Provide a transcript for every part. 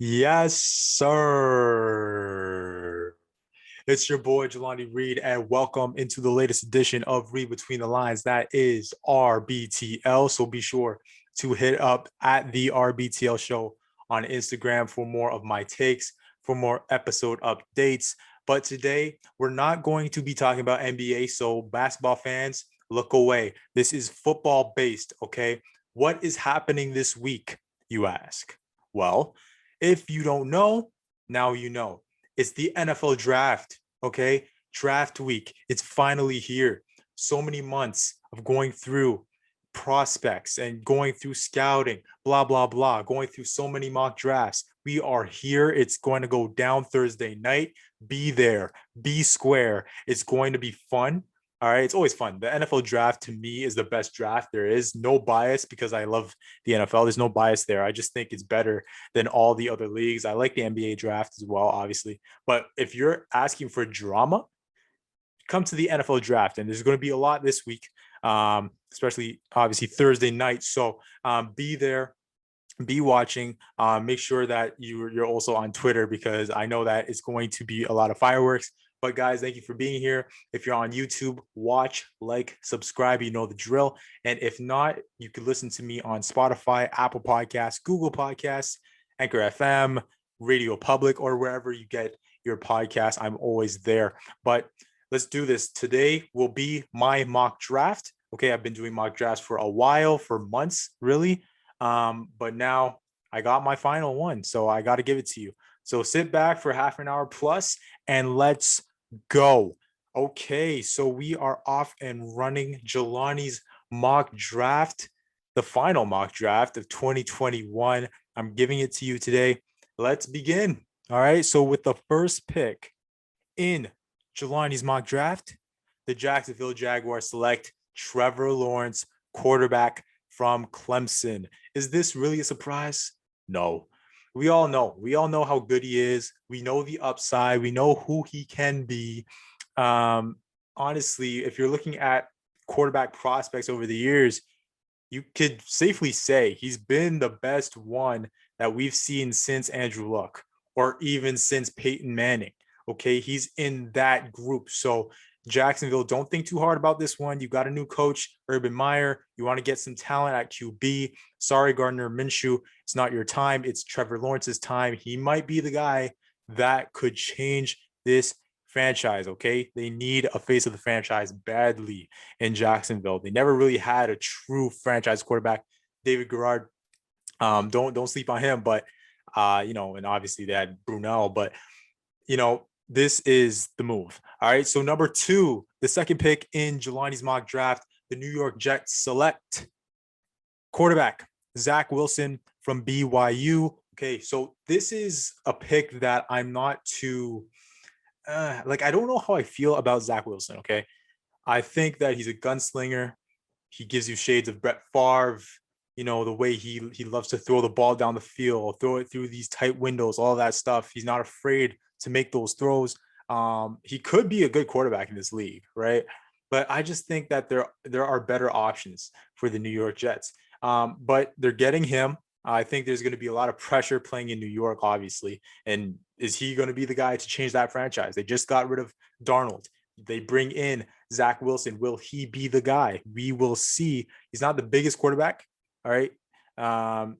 Yes, sir. It's your boy Jelani Reed, and welcome into the latest edition of Read Between the Lines. That is RBTL. So be sure to hit up at the RBTL show on Instagram for more of my takes, for more episode updates. But today we're not going to be talking about NBA. So basketball fans, look away. This is football based. Okay. What is happening this week, you ask? Well, if you don't know, now you know. It's the NFL draft, okay? Draft week. It's finally here. So many months of going through prospects and going through scouting, blah, blah, blah, going through so many mock drafts. We are here. It's going to go down Thursday night. Be there, be square. It's going to be fun. All right. It's always fun. The NFL draft to me is the best draft there is. No bias because I love the NFL. There's no bias there. I just think it's better than all the other leagues. I like the NBA draft as well, obviously. But if you're asking for drama, come to the NFL draft. And there's going to be a lot this week, especially obviously Thursday night. So be there, be watching. Make sure that you're also on Twitter because I know that it's going to be a lot of fireworks. But guys, thank you for being here. If you're on YouTube, watch, like, subscribe. You know the drill. And if not, you could listen to me on Spotify, Apple Podcasts, Google Podcasts, Anchor FM, Radio Public, or wherever you get your podcast. I'm always there. But let's do this. Today will be my mock draft. Okay, I've been doing mock drafts for a while, for months, really. But now I got my final one, so I got to give it to you. So sit back for half an hour plus and let's go. Okay, so we are off and running. Jelani's mock draft, the final mock draft of 2021. I'm giving it to you today. Let's begin. All right, so with the first pick in Jelani's mock draft, the Jacksonville Jaguars select Trevor Lawrence, quarterback from Clemson. Is this really a surprise? No. We all know. We all know how good he is. We know the upside. We know who he can be. Um, Honestly, if you're looking at quarterback prospects over the years, you could safely say he's been the best one that we've seen since Andrew Luck or even since Peyton Manning. Okay, he's in that group. So Jacksonville, don't think too hard about this one. You got a new coach, Urban Meyer. You want to get some talent at QB. Sorry, Gardner Minshew. It's not your time. It's Trevor Lawrence's time. He might be the guy that could change this franchise. Okay, they need a face of the franchise badly in Jacksonville. They never really had a true franchise quarterback. David Garrard, don't sleep on him, but and obviously they had Brunel, but this is the move. All right. So number two, the second pick in Jelani's mock draft, the New York Jets select quarterback Zach Wilson from BYU. Okay, so this is a pick that I'm not too I don't know how I feel about Zach Wilson. Okay, I think that he's a gunslinger. He gives you shades of Brett Favre. The way he loves to throw the ball down the field, throw it through these tight windows, all that stuff. He's not afraid to make those throws. He could be a good quarterback in this league, right? But I just think that there are better options for the New York Jets. But they're getting him. I think there's going to be a lot of pressure playing in New York, obviously. And is he going to be the guy to change that franchise? They just got rid of Darnold. They bring in Zach Wilson. Will he be the guy? We will see. He's not the biggest quarterback. All right.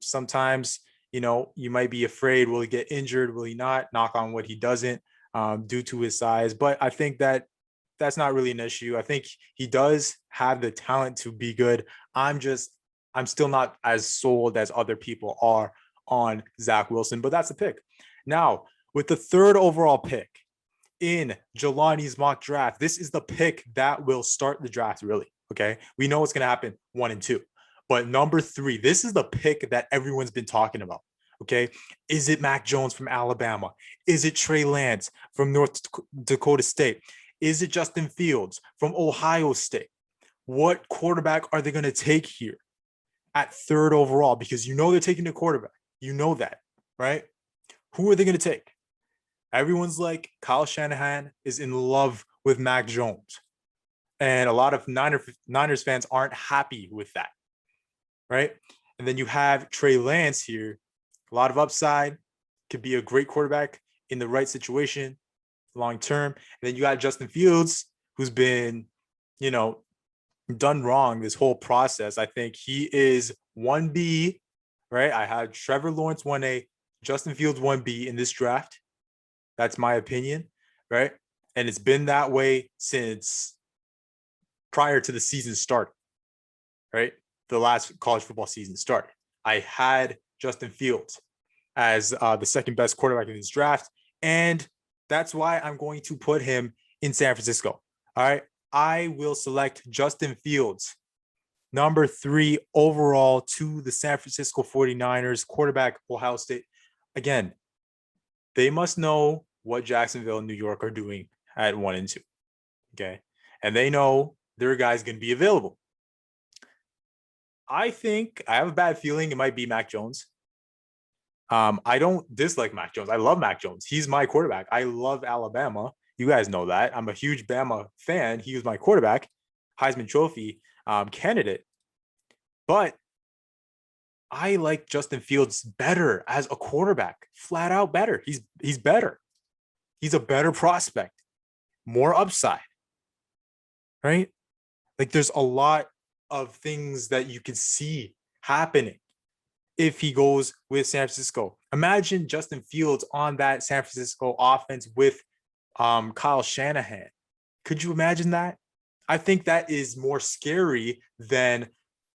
Sometimes, you might be afraid, will he get injured? Will he not? Knock on wood, he doesn't, due to his size. But I think that that's not really an issue. I think he does have the talent to be good. I'm still not as sold as other people are on Zach Wilson, but that's the pick. Now, with the third overall pick in Jelani's mock draft, this is the pick that will start the draft, really. Okay. We know what's going to happen 1 and 2. But number 3, this is the pick that everyone's been talking about. Okay. Is it Mac Jones from Alabama? Is it Trey Lance from North Dakota State? Is it Justin Fields from Ohio State? What quarterback are they going to take here at third overall? Because they're taking the quarterback. You know that, right? Who are they going to take? Everyone's like, Kyle Shanahan is in love with Mac Jones. And a lot of Niners fans aren't happy with that, right? And then you have Trey Lance here, a lot of upside, could be a great quarterback in the right situation long term. And then you got Justin Fields, who's been, you know, done wrong this whole process. I think he is 1B, right? I had Trevor Lawrence 1A, Justin Fields 1B in this draft. That's my opinion, right? And it's been that way since prior to the season starting, right? The last college football season started. I had Justin Fields as the second best quarterback in this draft. And that's why I'm going to put him in San Francisco. All right. I will select Justin Fields, number 3 overall to the San Francisco 49ers, quarterback, Ohio State. Again, they must know what Jacksonville and New York are doing at 1 and 2. Okay. And they know their guy's going to be available. I think I have a bad feeling it might be Mac Jones. I don't dislike Mac Jones. I love Mac Jones. He's my quarterback. I love Alabama. You guys know that. I'm a huge Bama fan. He was my quarterback, Heisman Trophy candidate. But I like Justin Fields better as a quarterback, flat out better. He's better. He's a better prospect, more upside, right? Like there's a lot of things that you can see happening if he goes with San Francisco. Imagine Justin Fields on that San Francisco offense with Kyle Shanahan. Could you imagine that? I think that is more scary than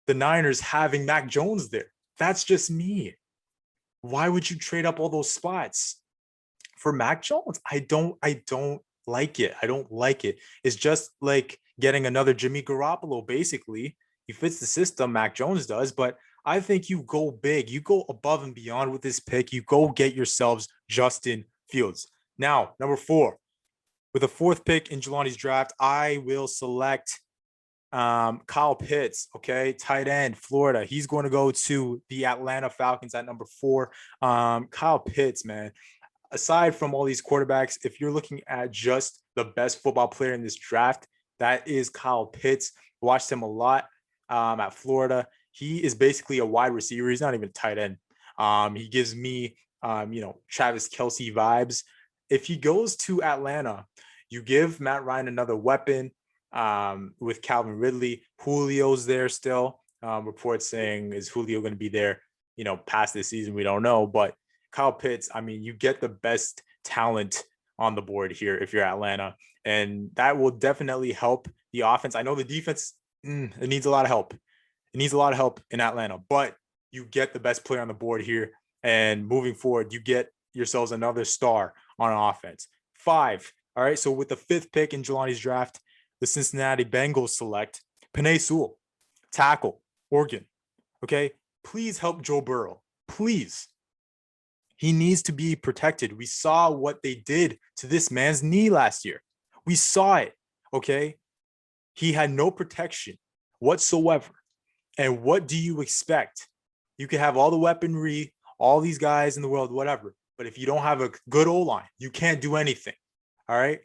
the Niners having Mac Jones there. That's just me. Why would you trade up all those spots for Mac Jones? I don't like it. I don't like it. It's just like getting another Jimmy Garoppolo, basically. He fits the system, Mac Jones does, but I think you go big. You go above and beyond with this pick. You go get yourselves Justin Fields. Now, number 4. With the 4th pick in Jelani's draft, I will select Kyle Pitts, okay, tight end, Florida. He's going to go to the Atlanta Falcons at number 4. Kyle Pitts, man, aside from all these quarterbacks, if you're looking at just the best football player in this draft, that is Kyle Pitts. Watched him a lot at Florida. He is basically a wide receiver. He's not even a tight end. He gives me, Travis Kelce vibes. If he goes to Atlanta, you give Matt Ryan another weapon with Calvin Ridley. Julio's there still. Reports saying, is Julio going to be there, past this season? We don't know. But Kyle Pitts, I mean, you get the best talent on the board here if you're Atlanta. And that will definitely help the offense. I know the defense, it needs a lot of help. It needs a lot of help in Atlanta. But you get the best player on the board here. And moving forward, you get yourselves another star on offense. 5. All right. So with the 5th pick in Jelani's draft, the Cincinnati Bengals select Penei Sewell, tackle, Oregon. Okay. Please help Joe Burrow. Please. He needs to be protected. We saw what they did to this man's knee last year. We saw it. Okay. He had no protection whatsoever. And what do you expect? You can have all the weaponry, all these guys in the world, whatever. But if you don't have a good O-line, you can't do anything. All right.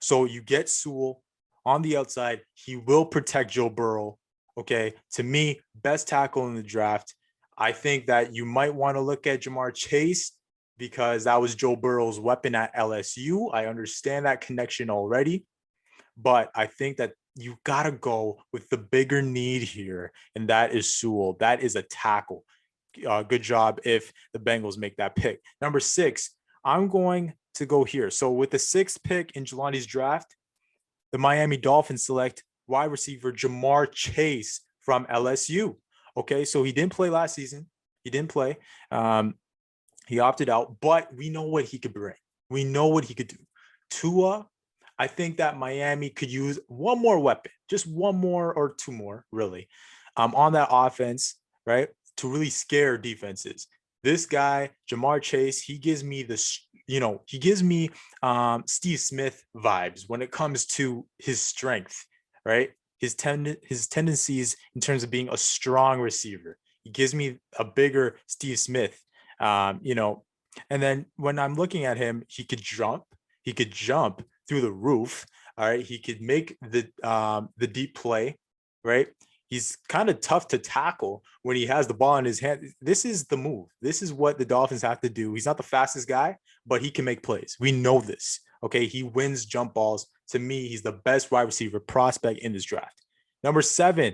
So you get Sewell on the outside. He will protect Joe Burrow. Okay. To me, best tackle in the draft. I think that you might want to look at Jamar Chase because that was Joe Burrow's weapon at LSU. I understand that connection already. But I think that you got to go with the bigger need here. And that is Sewell. That is a tackle. Good job if the Bengals make that pick. Number 6, I'm going to go here. So with the 6th pick in Jelani's draft, the Miami Dolphins select wide receiver Jamar Chase from LSU. Okay, so he didn't play last season. He didn't play. He opted out, but we know what he could bring. We know what he could do. Tua, I think that Miami could use one more weapon, just one more or two more, really, on that offense, right, to really scare defenses. This guy, Jamar Chase, he gives me this, he gives me Steve Smith vibes when it comes to his strength, right? His tendencies in terms of being a strong receiver. He gives me a bigger Steve Smith, and then when I'm looking at him, he could jump through the roof. All right. He could make the deep play, right? He's kind of tough to tackle when he has the ball in his hand. This is the move. This is what the Dolphins have to do. He's not the fastest guy, but he can make plays. We know this. Okay. He wins jump balls. To me, he's the best wide receiver prospect in this draft. Number 7,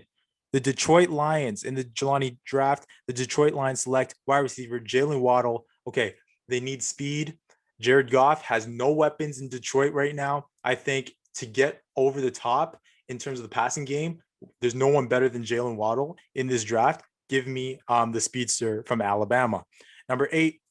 the Detroit Lions in the Jelani draft. The Detroit Lions select wide receiver Jalen Waddle. Okay. They need speed. Jared Goff has no weapons in Detroit right now. I think to get over the top in terms of the passing game, there's no one better than Jalen Waddle in this draft. Give me the speedster from Alabama. Number 8,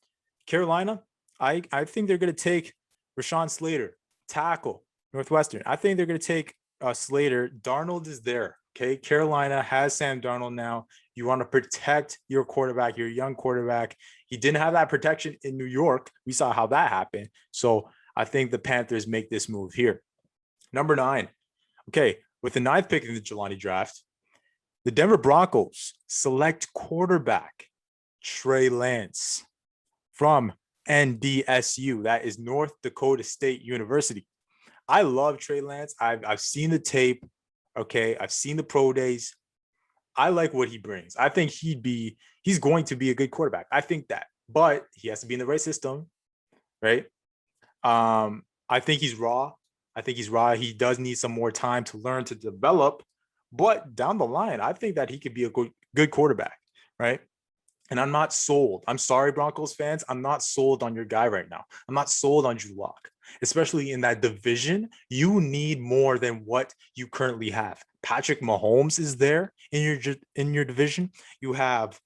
Carolina. I think they're going to take Rashawn Slater, tackle, Northwestern. I think they're going to take Slater. Darnold is there. Okay. Carolina has Sam Darnold now. You want to protect your quarterback, your young quarterback. He didn't have that protection in New York. We saw how that happened. So I think the Panthers make this move here. Number 9. Okay. With the 9th pick in the Jelani draft, the Denver Broncos select quarterback Trey Lance from NDSU. That is North Dakota State University. I love Trey Lance. I've seen the tape. Okay. I've seen the pro days. I like what he brings. I think he's going to be a good quarterback. I think that, but he has to be in the right system, right? I think he's raw. He does need some more time to learn to develop, but down the line, I think that he could be a good quarterback, right? And I'm not sold. I'm sorry, Broncos fans. I'm not sold on your guy right now. I'm not sold on Drew Lock, especially in that division. You need more than what you currently have. Patrick Mahomes is there in your division. You have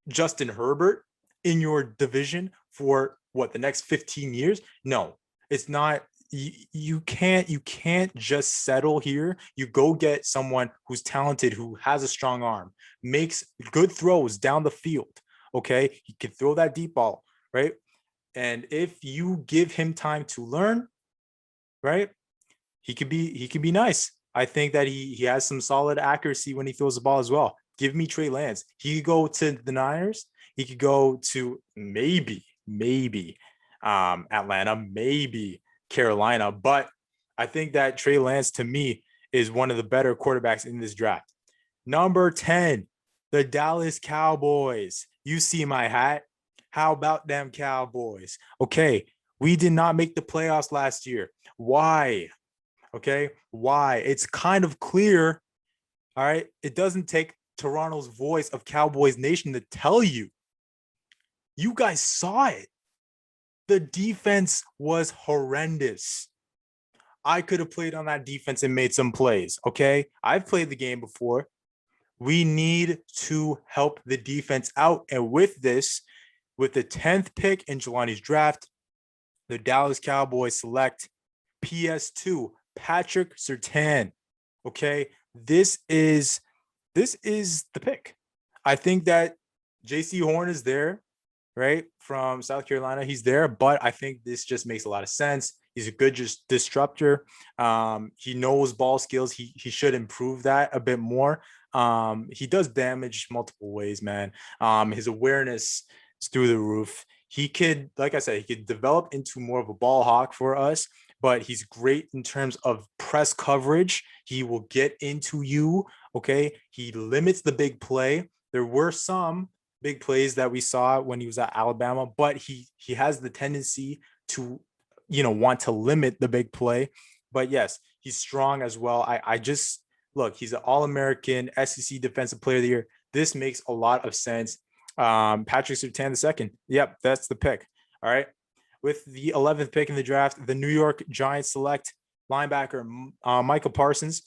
Justin Herbert in your division for what, the next 15 years? No, it's not. You can't just settle here. You go get someone who's talented, who has a strong arm, makes good throws down the field. Okay. He can throw that deep ball, right? And if you give him time to learn, right, he could be nice. I think that he has some solid accuracy when he throws the ball as well. Give me Trey Lance. He could go to the Niners. He could go to maybe Atlanta, maybe Carolina, but I think that Trey Lance, to me, is one of the better quarterbacks in this draft. Number 10, the Dallas Cowboys. You see my hat. How about them Cowboys? Okay, we did not make the playoffs last year. Why? Okay, why? It's kind of clear. All right, it doesn't take Toronto's voice of Cowboys Nation to tell you. You guys saw it. The defense was horrendous. I could have played on that defense and made some plays. Okay. I've played the game before. We need to help the defense out. And with this, with the 10th pick in Jelani's draft, the Dallas Cowboys select PS2, Patrick Surtain. Okay. This is the pick. I think that JC Horn is there, right, from South Carolina. He's there, but I think this just makes a lot of sense. He's a good disruptor. He knows ball skills. He should improve that a bit more. He does damage multiple ways, man. His awareness is through the roof. He could, like I said, he could develop into more of a ball hawk for us, but he's great in terms of press coverage. He will get into you. Okay. He limits the big play. There were some big plays that we saw when he was at Alabama, but he has the tendency to, want to limit the big play. But yes, he's strong as well. I just look, he's an All-American SEC Defensive Player of the Year. This makes a lot of sense. Patrick Surtain II. Yep, that's the pick. All right. With the 11th pick in the draft, the New York Giants select linebacker Micah Parsons.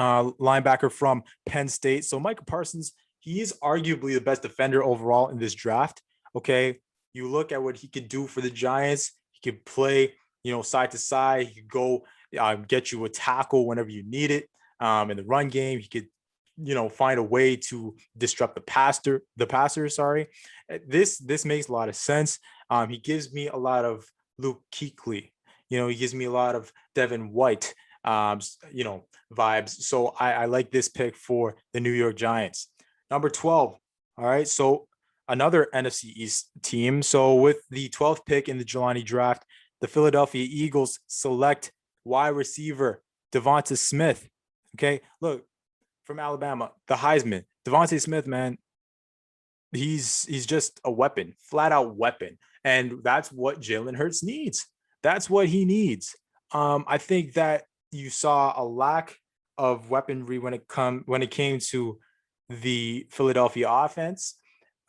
Linebacker from Penn State. So Micah Parsons, he is arguably the best defender overall in this draft. Okay. You look at what he could do for the Giants. He could play, side to side. He could go get you a tackle whenever you need it. In the run game, he could, find a way to disrupt the passer. This makes a lot of sense. He gives me a lot of Luke Kuechly. He gives me a lot of Devin White, vibes. So I like this pick for the New York Giants. Number 12. All right. So another NFC East team. So with the 12th pick in the Jelani draft, the Philadelphia Eagles select wide receiver Devonta Smith. Okay. Look, from Alabama, the Heisman, Devontae Smith, man, he's just a weapon, flat out weapon. And that's what Jalen Hurts needs. That's what he needs. I think that you saw a lack of weaponry when it came to the Philadelphia offense.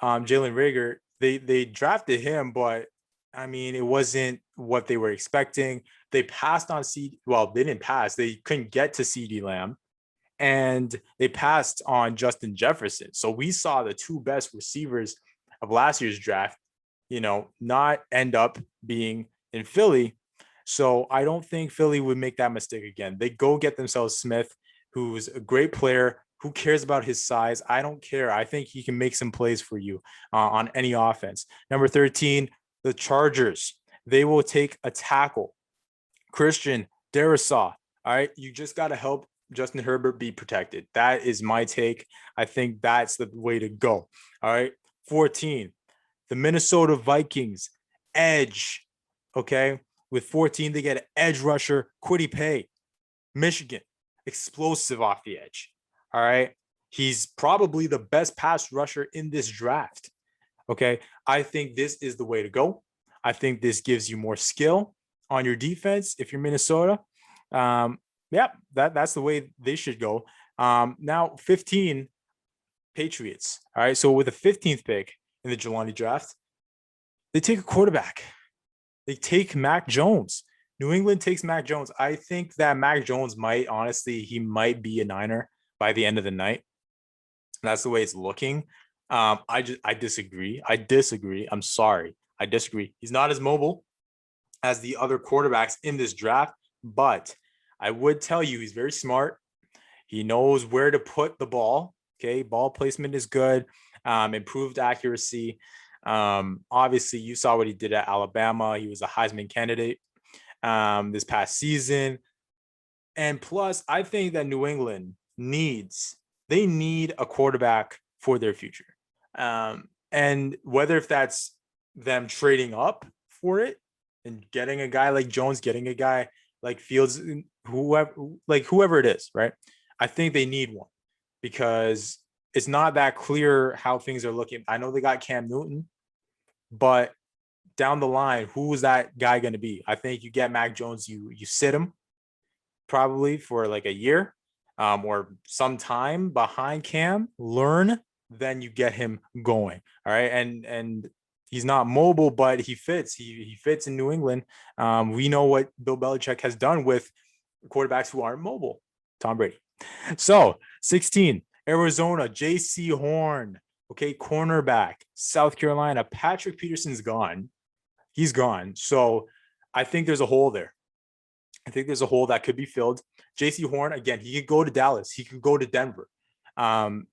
Jalen Rager, they drafted him, but I mean, it wasn't what they were expecting. They passed on well, they didn't pass. They couldn't get to CD Lamb, and they passed on Justin Jefferson. So we saw the two best receivers of last year's draft, not end up being in Philly. So I don't think Philly would make that mistake again. They go get themselves Smith, who's a great player. Who cares about his size? I don't care. I think he can make some plays for you on any offense. Number 13, the Chargers. They will take a tackle. Christian Darrisaw. All right. You just got to help Justin Herbert be protected. That is my take. I think that's the way to go. All right. 14, the Minnesota Vikings edge. Okay. With 14, they get an edge rusher, Kwity Paye, Michigan, explosive off the edge. All right. He's probably the best pass rusher in this draft. Okay. I think this is the way to go. I think this gives you more skill on your defense if you're Minnesota. That's the way they should go. Now 15, Patriots. All right. So with the 15th pick in the Jelani draft, they take a quarterback. They take Mac Jones. New England takes Mac Jones. I think that Mac Jones might be a Niner by the end of the night. That's the way it's looking. I disagree. I'm sorry. I disagree. He's not as mobile as the other quarterbacks in this draft, but I would tell you he's very smart. He knows where to put the ball. Okay. Ball placement is good. Improved accuracy. Obviously you saw what he did at Alabama. He was a Heisman candidate this past season. And plus, I think that New England needs a quarterback for their future. And whether if that's them trading up for it and getting a guy like Jones, getting a guy like Fields, whoever it is, right? I think they need one because it's not that clear how things are looking. I know they got Cam Newton, but down the line, who is that guy going to be? I think you get Mac Jones, you sit him probably for like a year or some time behind Cam, learn, then you get him going. All right. And he's not mobile, but he fits. He fits in New England. We know what Bill Belichick has done with quarterbacks who aren't mobile. Tom Brady. So 16, Arizona, J.C. Horn. Okay, cornerback, South Carolina. Patrick Peterson's gone. He's gone. So I think there's a hole there. I think there's a hole that could be filled. J.C. Horn, again, he could go to Dallas. He could go to Denver.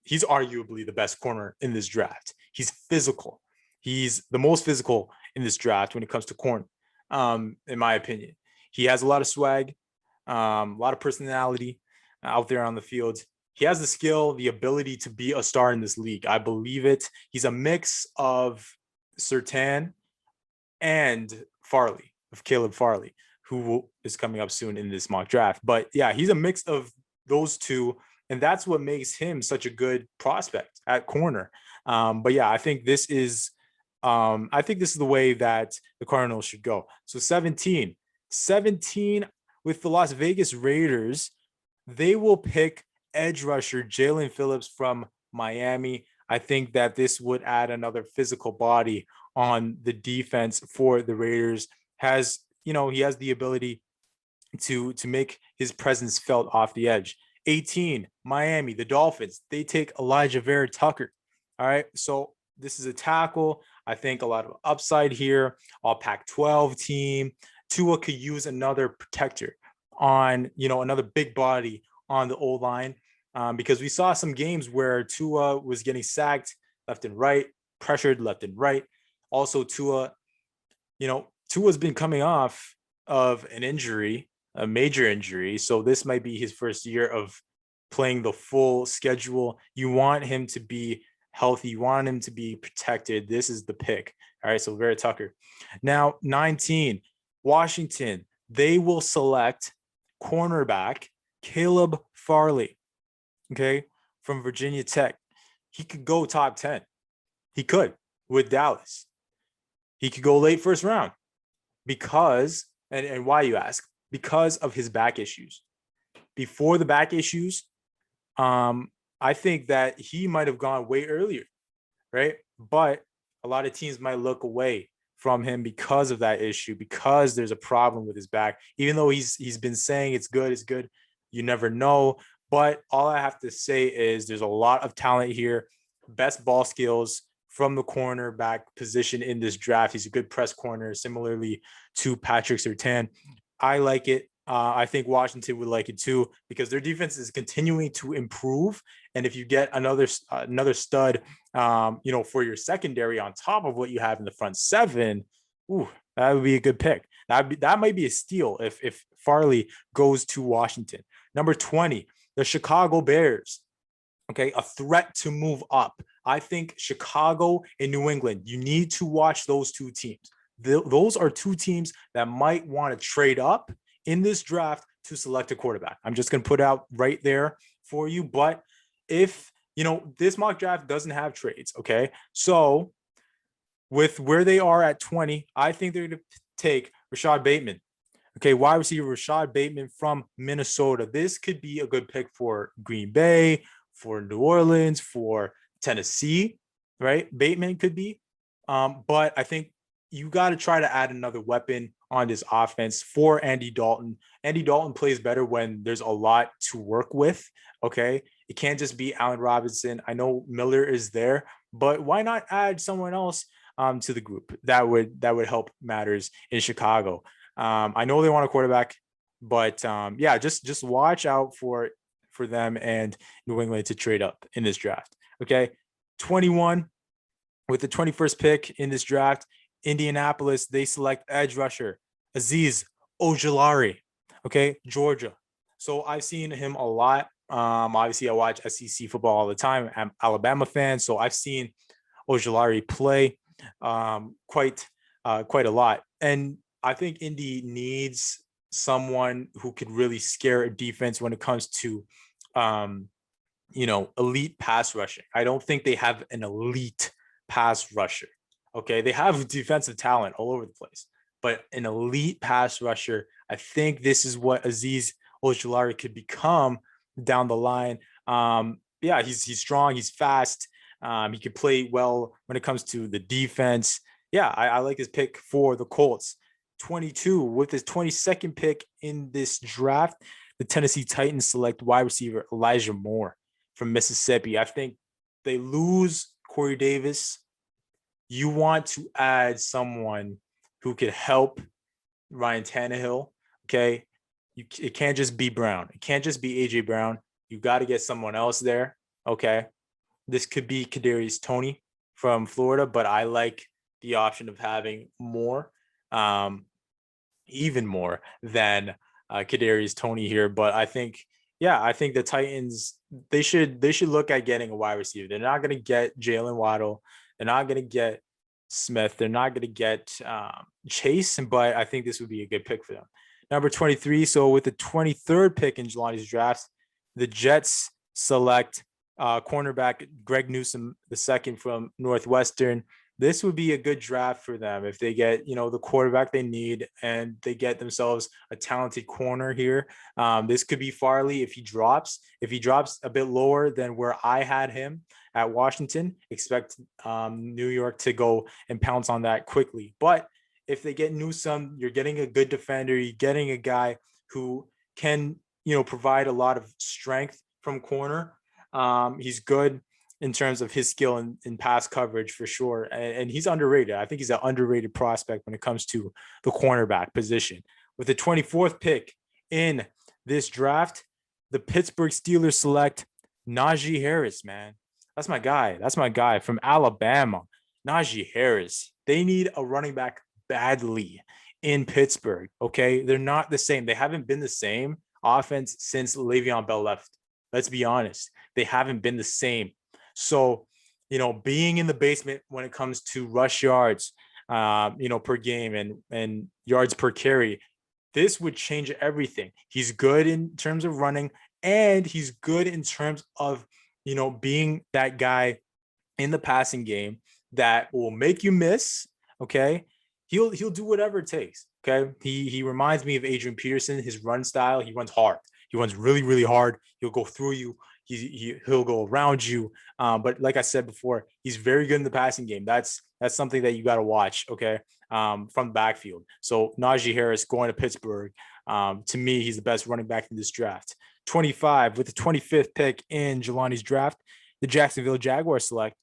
He's arguably the best corner in this draft. He's physical. He's the most physical in this draft when it comes to corner, in my opinion. He has a lot of swag, a lot of personality out there on the field. He has the skill, the ability to be a star in this league. I believe it. He's a mix of Surtain and Farley, of Caleb Farley, who is coming up soon in this mock draft. But yeah, he's a mix of those two, and that's what makes him such a good prospect at corner. But yeah, I think this is the way that the Cardinals should go. So 17 with the Las Vegas Raiders, they will pick edge rusher Jalen Phillips from Miami. I think that this would add another physical body on the defense for the Raiders. He has the ability to make his presence felt off the edge. 18, Miami, the Dolphins, they take Elijah Vera Tucker. All right. So this is a tackle. I think a lot of upside here. All Pac-12 team. Tua could use another protector on, another big body on the O-line. Because we saw some games where Tua was getting sacked left and right, pressured left and right. Also, Tua's been coming off of an injury, a major injury. So this might be his first year of playing the full schedule. You want him to be healthy. You want him to be protected. This is the pick. All right, so Vera Tucker. Now, 19, Washington. They will select cornerback Caleb Farley. Okay. from Virginia Tech. He could go top 10. He could with Dallas. He could go late first round because, and why you ask? Because of his back issues. Before the back issues, I think that he might have gone way earlier, right? But a lot of teams might look away from him because of that issue, because there's a problem with his back. Even though he's been saying it's good, you never know. But all I have to say is there's a lot of talent here, best ball skills from the cornerback position in this draft. He's a good press corner, similarly to Patrick Surtain. I like it. I think Washington would like it too because their defense is continuing to improve. And if you get another stud, for your secondary on top of what you have in the front seven, that would be a good pick. That might be a steal if Farley goes to Washington. Number 20, the Chicago Bears. Okay, a threat to move up. I think Chicago and New England, you need to watch those two teams. Those are two teams that might want to trade up in this draft to select a quarterback. I'm just going to put out right there for you. But if, this mock draft doesn't have trades, okay? So with where they are at 20, I think they're going to take Rashad Bateman. Okay, wide receiver Rashad Bateman from Minnesota. This could be a good pick for Green Bay, for New Orleans, for Tennessee, right? Bateman could be. But I think you got to try to add another weapon on this offense for Andy Dalton. Andy Dalton plays better when there's a lot to work with, okay? It can't just be Allen Robinson. I know Miller is there, but why not add someone else to the group that would help matters in Chicago? I know they want a quarterback, but just watch out for them and New England to trade up in this draft. Okay, 21 with the 21st pick in this draft, Indianapolis, they select edge rusher Azeez Ojulari. Okay, Georgia. So I've seen him a lot. Obviously, I watch SEC football all the time. I'm an Alabama fan, so I've seen Ojulari play quite a lot. And I think Indy needs someone who could really scare a defense when it comes to, elite pass rushing. I don't think they have an elite pass rusher. Okay, they have defensive talent all over the place, but an elite pass rusher, I think this is what Azeez Ojulari could become down the line. He's strong, he's fast. He could play well when it comes to the defense. Yeah, I like his pick for the Colts. 22 with his 22nd pick in this draft, the Tennessee Titans select wide receiver Elijah Moore from Mississippi. I think they lose Corey Davis. You want to add someone who could help Ryan Tannehill. Okay, it can't just be Brown. It can't just be AJ Brown. You got to get someone else there. Okay, this could be Kadarius Toney from Florida, but I like the option of having more, even more than Kadarius Toney here. But I think the Titans, they should look at getting a wide receiver. They're not going to get Jalen Waddle. They're not going to get Smith. They're not going to get Chase, but I think this would be a good pick for them. Number 23. So with the 23rd pick in Jelani's draft, the Jets select cornerback Greg Newsome II from Northwestern. This would be a good draft for them if they get, the quarterback they need and they get themselves a talented corner here. This could be Farley if he drops a bit lower than where I had him at Washington. Expect New York to go and pounce on that quickly. But if they get Newsome, you're getting a good defender. You're getting a guy who can, provide a lot of strength from corner. He's good in terms of his skill in pass coverage for sure. And he's underrated. I think he's an underrated prospect when it comes to the cornerback position. With the 24th pick in this draft, the Pittsburgh Steelers select Najee Harris, man. That's my guy from Alabama. Najee Harris. They need a running back badly in Pittsburgh, okay? They're not the same. They haven't been the same offense since Le'Veon Bell left. Let's be honest. They haven't been the same. So, being in the basement when it comes to rush yards, per game and yards per carry, this would change everything. He's good in terms of running, and he's good in terms of being that guy in the passing game that will make you miss. Okay, he'll do whatever it takes. Okay, he reminds me of Adrian Peterson. His run style, he runs hard. He runs really really hard. He'll go through you. He'll go around you. But like I said before, he's very good in the passing game. That's something that you got to watch. Okay, from the backfield. So Najee Harris going to Pittsburgh. To me, he's the best running back in this draft. 25 with the 25th pick in Jelani's draft, the Jacksonville Jaguars select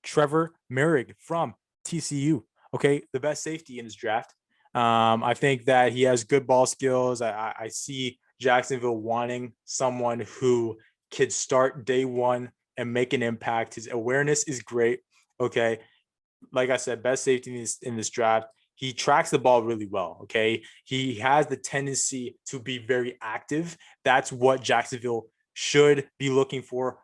Trevor Merrick from TCU. Okay, the best safety in this draft. I think that he has good ball skills. I see Jacksonville wanting someone who could start day one and make an impact. His awareness is great. Okay, like I said, best safety in this draft. He tracks the ball really well. Okay, he has the tendency to be very active. That's what Jacksonville should be looking for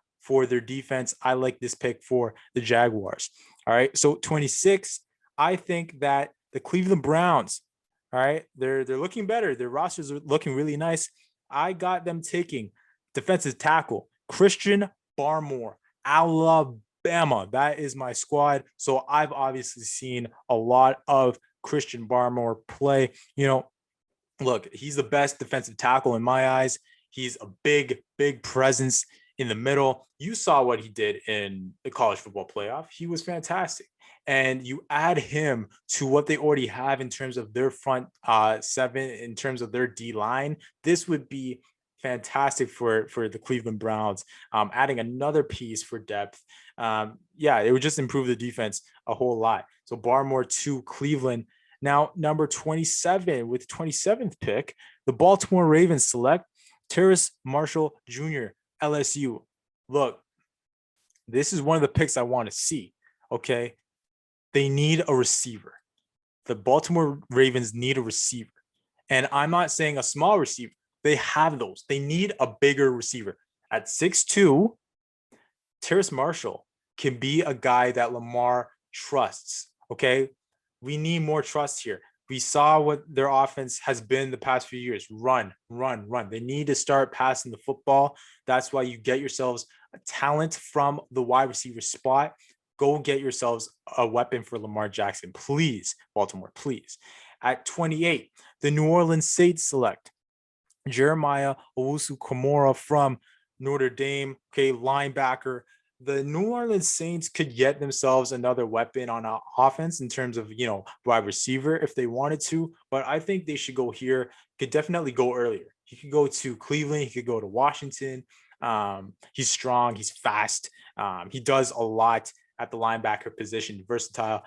their defense. I like this pick for the Jaguars. All right, so 26. I think that the Cleveland Browns. All right, they're looking better. Their rosters are looking really nice. I got them taking defensive tackle Christian Barmore, Alabama. That is my squad. So I've obviously seen a lot of Christian Barmore play. Look, he's the best defensive tackle in my eyes. He's a big presence in the middle. You saw what he did in the college football playoff. He was fantastic. And you add him to what they already have in terms of their front seven, in terms of their D line. This would be fantastic for the Cleveland Browns. Adding another piece for depth. Yeah, it would just improve the defense a whole lot. So Barmore to Cleveland. Now, number 27 with 27th pick, the Baltimore Ravens select Terrace Marshall Jr., LSU. Look, this is one of the picks I want to see. Okay, they need a receiver. The Baltimore Ravens need a receiver. And I'm not saying a small receiver. They have those. They need a bigger receiver. At 6'2", Terrace Marshall can be a guy that Lamar trusts. Okay, we need more trust here. We saw what their offense has been the past few years. Run. They need to start passing the football. That's why you get yourselves a talent from the wide receiver spot. Go get yourselves a weapon for Lamar Jackson. Please, Baltimore, please. At 28, the New Orleans Saints select Jeremiah Owusu-Komora from Notre Dame, okay, linebacker. The New Orleans Saints could get themselves another weapon on offense in terms of, wide receiver if they wanted to, but I think they should go here. Could definitely go earlier. He could go to Cleveland. He could go to Washington. He's strong. He's fast. He does a lot at the linebacker position, versatile,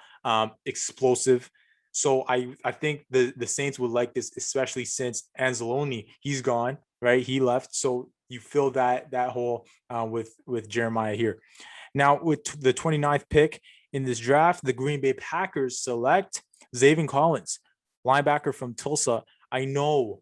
explosive. So I think the Saints would like this, especially since Anzalone, he's gone, right? He left. So you fill that hole with Jeremiah here. Now, with the 29th pick in this draft, the Green Bay Packers select Zaven Collins, linebacker from Tulsa. I know,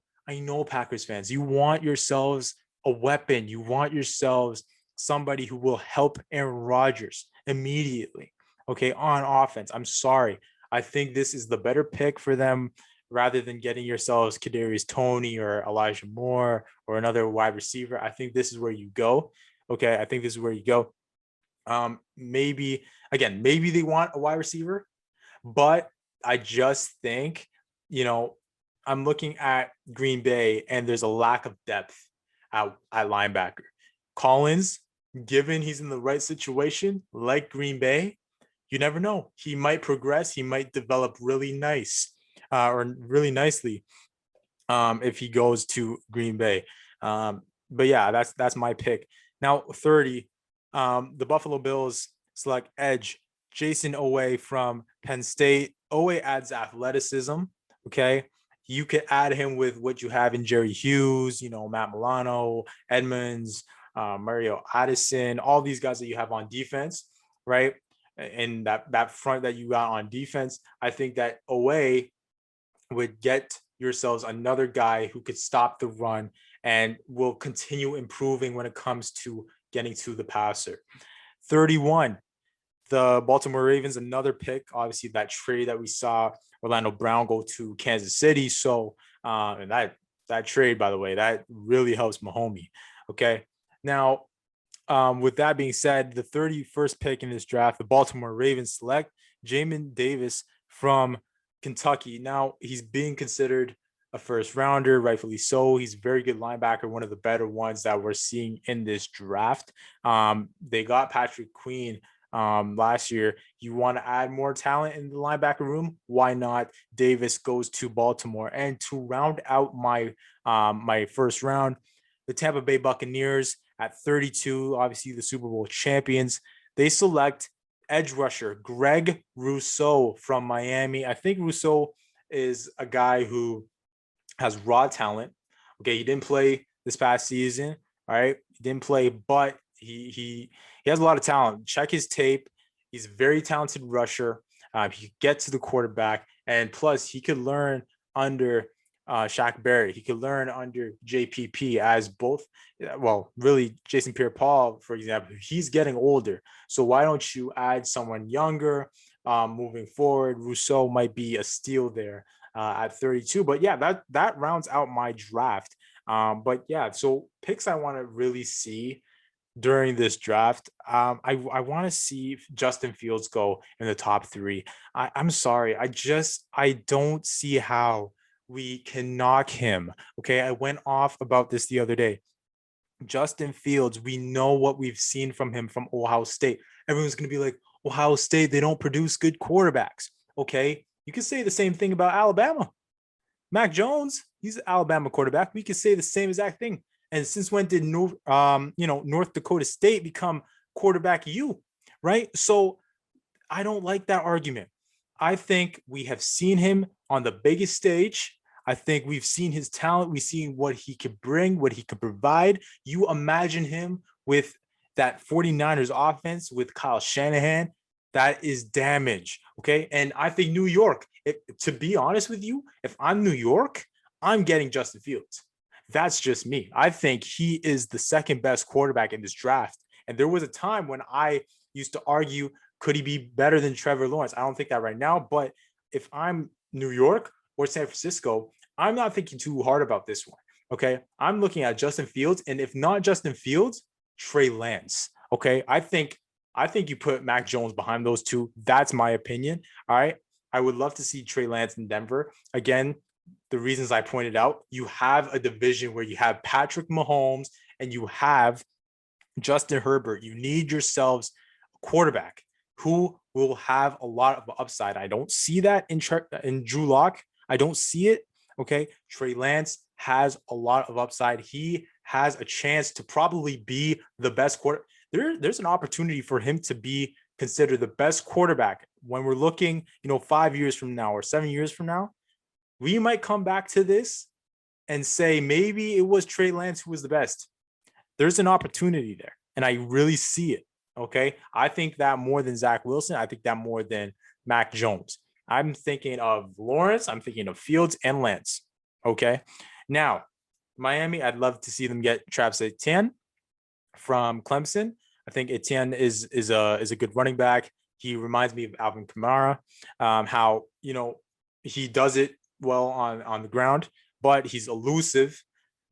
Packers fans, you want yourselves a weapon. You want yourselves somebody who will help Aaron Rodgers immediately, okay, on offense. I'm sorry. I think this is the better pick for them rather than getting yourselves Kadarius Toney or Elijah Moore or another wide receiver. I think this is where you go. Okay, I think this is where you go. Maybe they want a wide receiver, but I just think, I'm looking at Green Bay and there's a lack of depth at linebacker. Collins, given he's in the right situation, like Green Bay, you never know. He might progress. He might develop really nice or really nicely if he goes to Green Bay. But yeah, that's my pick. Now, 30, the Buffalo Bills select edge Jason Owe from Penn State. Owe adds athleticism. Okay. You could add him with what you have in Jerry Hughes, Matt Milano, Edmonds, Mario Addison, all these guys that you have on defense, right? And that front that you got on defense, I think that Owe would get yourselves another guy who could stop the run and will continue improving when it comes to getting to the passer. 31, the Baltimore Ravens, another pick. Obviously, that trade that we saw Orlando Brown go to Kansas City. So, and that trade, by the way, that really helps Mahomie. Okay. Now, With that being said, the 31st pick in this draft, the Baltimore Ravens select Jamin Davis from Kentucky. Now, he's being considered a first rounder, rightfully so. He's a very good linebacker, one of the better ones that we're seeing in this draft. They got Patrick Queen last year. You want to add more talent in the linebacker room? Why not? Davis goes to Baltimore. And to round out my first round, the Tampa Bay Buccaneers at 32, obviously the Super Bowl champions. They select edge rusher Greg Rousseau from Miami. I think Rousseau is a guy who has raw talent. Okay, he didn't play this past season. All right, he didn't play, but he has a lot of talent. Check his tape. He's a very talented rusher. He could get to the quarterback, and plus he could learn under Shaq Barrett. He could learn under JPP as both. Well, really, Jason Pierre-Paul, for example, he's getting older. So why don't you add someone younger moving forward? Rousseau might be a steal there at 32. But yeah, that rounds out my draft. But yeah, so picks I want to really see during this draft. I want to see Justin Fields go in the top three. I'm sorry. I don't see how we can knock him. Okay. I went off about this the other day. Justin Fields, we know what we've seen from him from Ohio State. Everyone's going to be like, Ohio State, they don't produce good quarterbacks. Okay. You can say the same thing about Alabama. Mac Jones, he's an Alabama quarterback. We could say the same exact thing. And since when did North Dakota State become quarterback U, right? So I don't like that argument. I think we have seen him on the biggest stage. I think we've seen his talent. We've seen what he could bring, what he could provide. You imagine him with that 49ers offense with Kyle Shanahan. That is damage. Okay. And I think New York, to be honest with you, if I'm New York, I'm getting Justin Fields. That's just me. I think he is the second best quarterback in this draft. And there was a time when I used to argue, could he be better than Trevor Lawrence? I don't think that right now. But if I'm New York or San Francisco, I'm not thinking too hard about this one. Okay. I'm looking at Justin Fields. And if not Justin Fields, Trey Lance. Okay. I think you put Mac Jones behind those two. That's my opinion. All right. I would love to see Trey Lance in Denver. Again, the reasons I pointed out, you have a division where you have Patrick Mahomes and you have Justin Herbert. You need yourselves a quarterback who will have a lot of upside. I don't see that in Drew Lock. I don't see it. Okay. Trey Lance has a lot of upside. He has a chance to probably be the best quarterback. There's an opportunity for him to be considered the best quarterback when we're looking, 5 years from now or 7 years from now. We might come back to this and say maybe it was Trey Lance who was the best. There's an opportunity there, and I really see it. Okay. I think that more than Zach Wilson. I think that more than Mac Jones. I'm thinking of Lawrence. I'm thinking of Fields and Lance. Okay. Now, Miami, I'd love to see them get Travis Etienne from Clemson. I think Etienne is a good running back. He reminds me of Alvin Kamara. How he does it well on the ground, but he's elusive,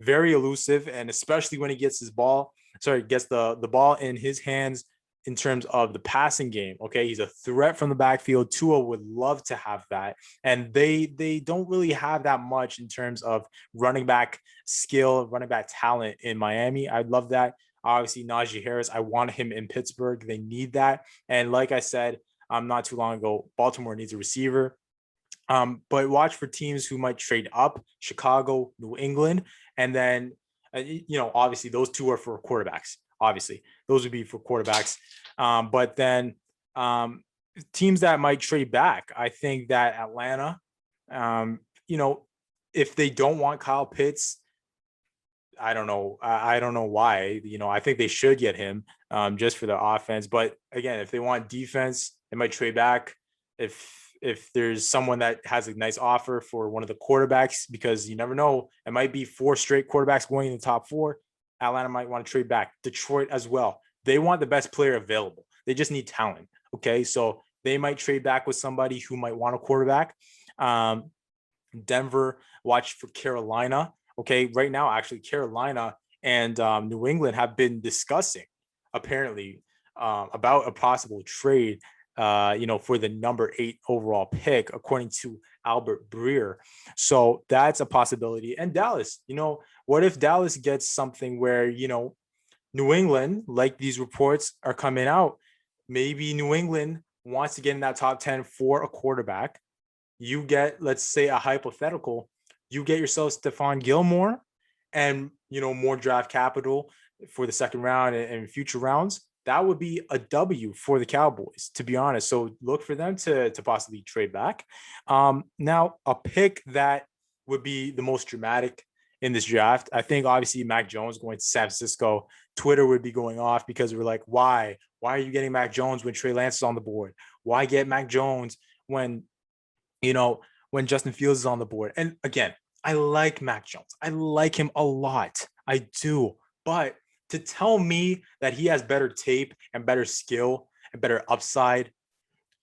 very elusive, and especially when he gets the ball in his hands in terms of the passing game. Okay, he's a threat from the backfield. Tua would love to have that, and they don't really have that much in terms of running back skill, running back talent in Miami. I'd love that. Obviously, Najee Harris, I want him in Pittsburgh. They need that, and like I said, not too long ago, Baltimore needs a receiver. But watch for teams who might trade up: Chicago, New England, and then obviously those two are for quarterbacks. Obviously, those would be for quarterbacks. But then teams that might trade back, I think that Atlanta, if they don't want Kyle Pitts, I don't know. I don't know why. I think they should get him just for the offense. But again, if they want defense, they might trade back. If there's someone that has a nice offer for one of the quarterbacks, because you never know, it might be 4 straight quarterbacks going in the top 4. Atlanta might want to trade back. Detroit as well. They want the best player available. They just need talent. Okay, so they might trade back with somebody who might want a quarterback. Denver, watch for Carolina. Okay, right now, actually, Carolina and New England have been discussing apparently about a possible trade, for the number 8 overall pick, according to Albert Breer. So that's a possibility. And Dallas, what if Dallas gets something where, New England, like these reports are coming out, maybe New England wants to get in that top 10 for a quarterback. You get, let's say, a hypothetical, you get yourself Stephon Gilmore and, more draft capital for the second round and future rounds. That would be a W for the Cowboys, to be honest. So look for them to possibly trade back. Now, a pick that would be the most dramatic in this draft, I think obviously Mac Jones going to San Francisco. Twitter would be going off because we're like, why? Why are you getting Mac Jones when Trey Lance is on the board? Why get Mac Jones when, when Justin Fields is on the board? And again, I like Mac Jones. I like him a lot. I do. But to tell me that he has better tape and better skill and better upside,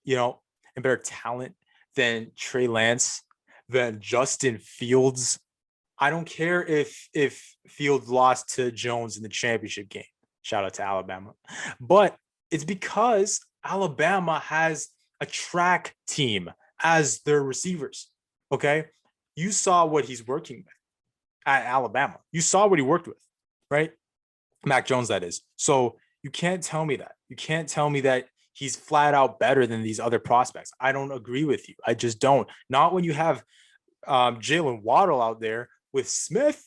and better talent than Trey Lance, than Justin Fields, I don't care if Fields lost to Jones in the championship game. Shout out to Alabama. But it's because Alabama has a track team as their receivers. Okay. You saw what he's working with at Alabama. You saw what he worked with, right? Mac Jones, that is. So you can't tell me that. You can't tell me that he's flat out better than these other prospects. I don't agree with you. I just don't. Not when you have Jalen Waddle out there with Smith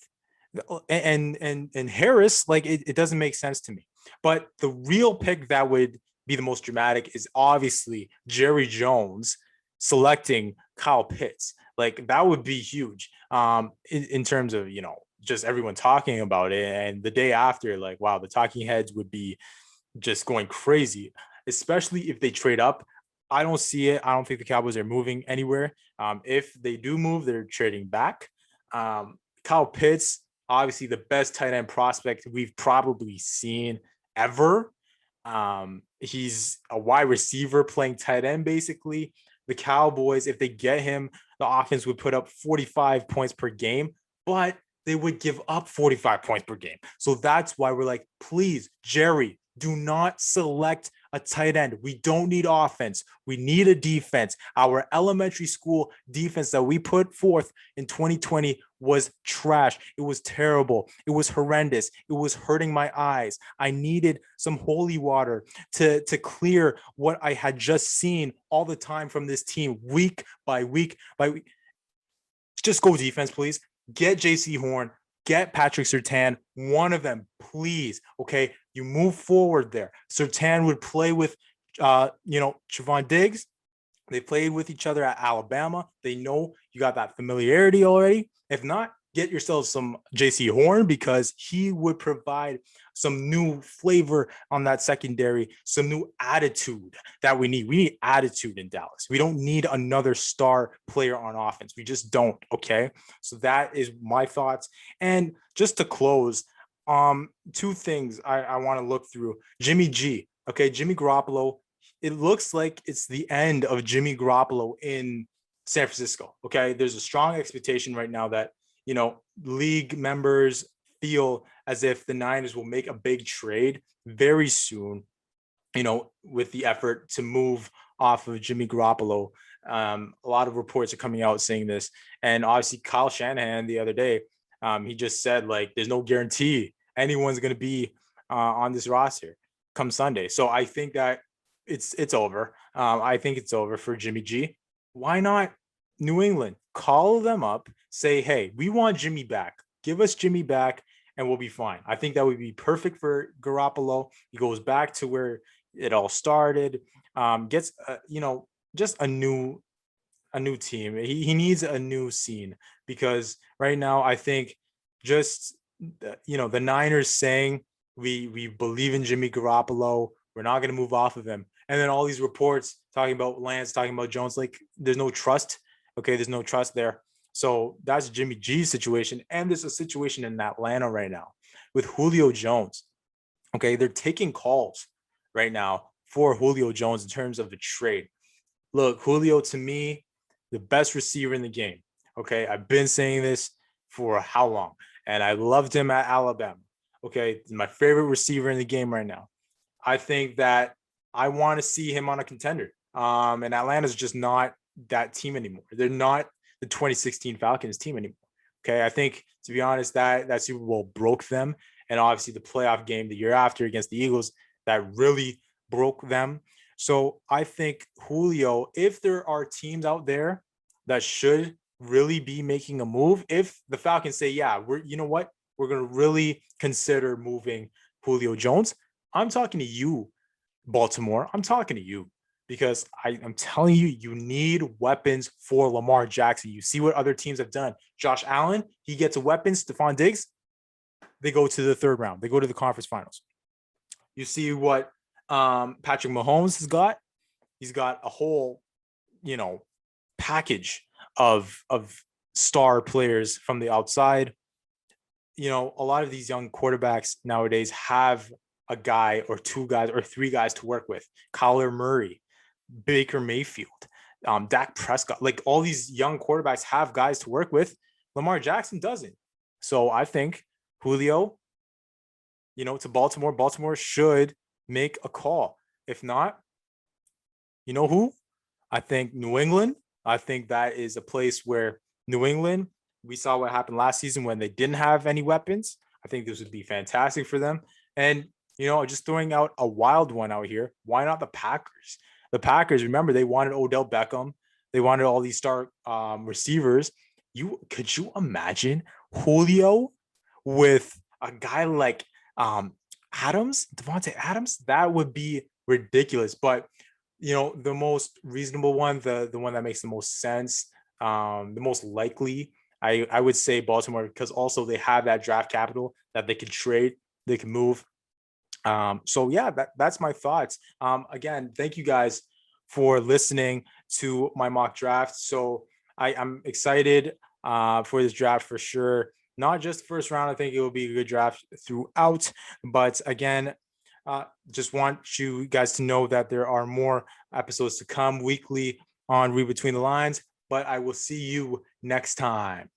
and Harris. Like it doesn't make sense to me. But the real pick that would be the most dramatic is obviously Jerry Jones selecting Kyle Pitts. Like that would be huge in terms of, just everyone talking about it. And the day after, like, wow, the talking heads would be just going crazy, especially if they trade up. I don't see it. I don't think the Cowboys are moving anywhere. If they do move, they're trading back. Kyle Pitts, obviously the best tight end prospect we've probably seen ever. He's a wide receiver playing tight end, basically. The Cowboys, if they get him, the offense would put up 45 points per game, but they would give up 45 points per game. So that's why we're like, please, Jerry, do not select a tight end. We don't need offense. We need a defense. Our elementary school defense that we put forth in 2020 was trash. It was terrible. It was horrendous. It was hurting my eyes. I needed some holy water to clear what I had just seen all the time from this team, week by week by week. Just go defense, please. Get JC Horn, get Patrick Surtain, one of them, please. Okay, you move forward there. Surtain would play with, Trevon Diggs. They played with each other at Alabama. They know you got that familiarity already. If not, get yourself some JC Horn because he would provide some new flavor on that secondary, some new attitude that we need. We need attitude in Dallas. We don't need another star player on offense. We just don't. Okay. So that is my thoughts. And just to close, two things I want to look through. Jimmy G. Okay. Jimmy Garoppolo. It looks like it's the end of Jimmy Garoppolo in San Francisco. Okay. There's a strong expectation right now that, league members feel as if the Niners will make a big trade very soon, with the effort to move off of Jimmy Garoppolo. A lot of reports are coming out saying this. And obviously Kyle Shanahan the other day, he just said, like, there's no guarantee anyone's going to be on this roster come Sunday. So I think that it's over. I think it's over for Jimmy G. Why not New England? Call them up, say, hey, we want Jimmy back. Give us Jimmy back and we'll be fine. I think that would be perfect for Garoppolo. He goes back to where it all started, gets, just a new team. He needs a new scene because right now I think just, the Niners saying we believe in Jimmy Garoppolo. We're not going to move off of him. And then all these reports talking about Lance, talking about Jones, like there's no trust. Okay, there's no trust there. So that's Jimmy G's situation. And there's a situation in Atlanta right now with Julio Jones. Okay, they're taking calls right now for Julio Jones in terms of the trade. Look, Julio, to me, the best receiver in the game. Okay, I've been saying this for how long? And I loved him at Alabama. Okay, my favorite receiver in the game right now. I think that I want to see him on a contender. And Atlanta's just not that team anymore. They're not the 2016 Falcons team anymore. Okay. I think, to be honest, that Super Bowl broke them. And obviously the playoff game the year after against the Eagles, that really broke them. So I think Julio, if there are teams out there that should really be making a move, if the Falcons say, yeah, you know what, we're going to really consider moving Julio Jones, I'm talking to you, Baltimore. I'm talking to you because I'm telling you, you need weapons for Lamar Jackson. You see what other teams have done. Josh Allen, he gets weapons. Stephon Diggs, they go to the third round. They go to the conference finals. You see what Patrick Mahomes has got. He's got a whole, package of star players from the outside. A lot of these young quarterbacks nowadays have a guy or two guys or three guys to work with. Kyler Murray, Baker Mayfield, Dak Prescott, like all these young quarterbacks have guys to work with. Lamar Jackson doesn't. So I think Julio, to Baltimore should make a call. If not, you know who? I think New England. I think that is a place where New England, we saw what happened last season when they didn't have any weapons. I think this would be fantastic for them. And, just throwing out a wild one out here, why not the Packers? The Packers, remember, they wanted Odell Beckham. They wanted all these star receivers. Could you imagine Julio with a guy like Devontae Adams? That would be ridiculous. But the most reasonable one, the one that makes the most sense, the most likely, I would say Baltimore, because also they have that draft capital that they can trade, they can move. So yeah, that's my thoughts. Again, thank you guys for listening to my mock draft. So I'm excited for this draft for sure. Not just first round. I think it will be a good draft throughout. But again, just want you guys to know that there are more episodes to come weekly on Read Between the Lines. But I will see you next time.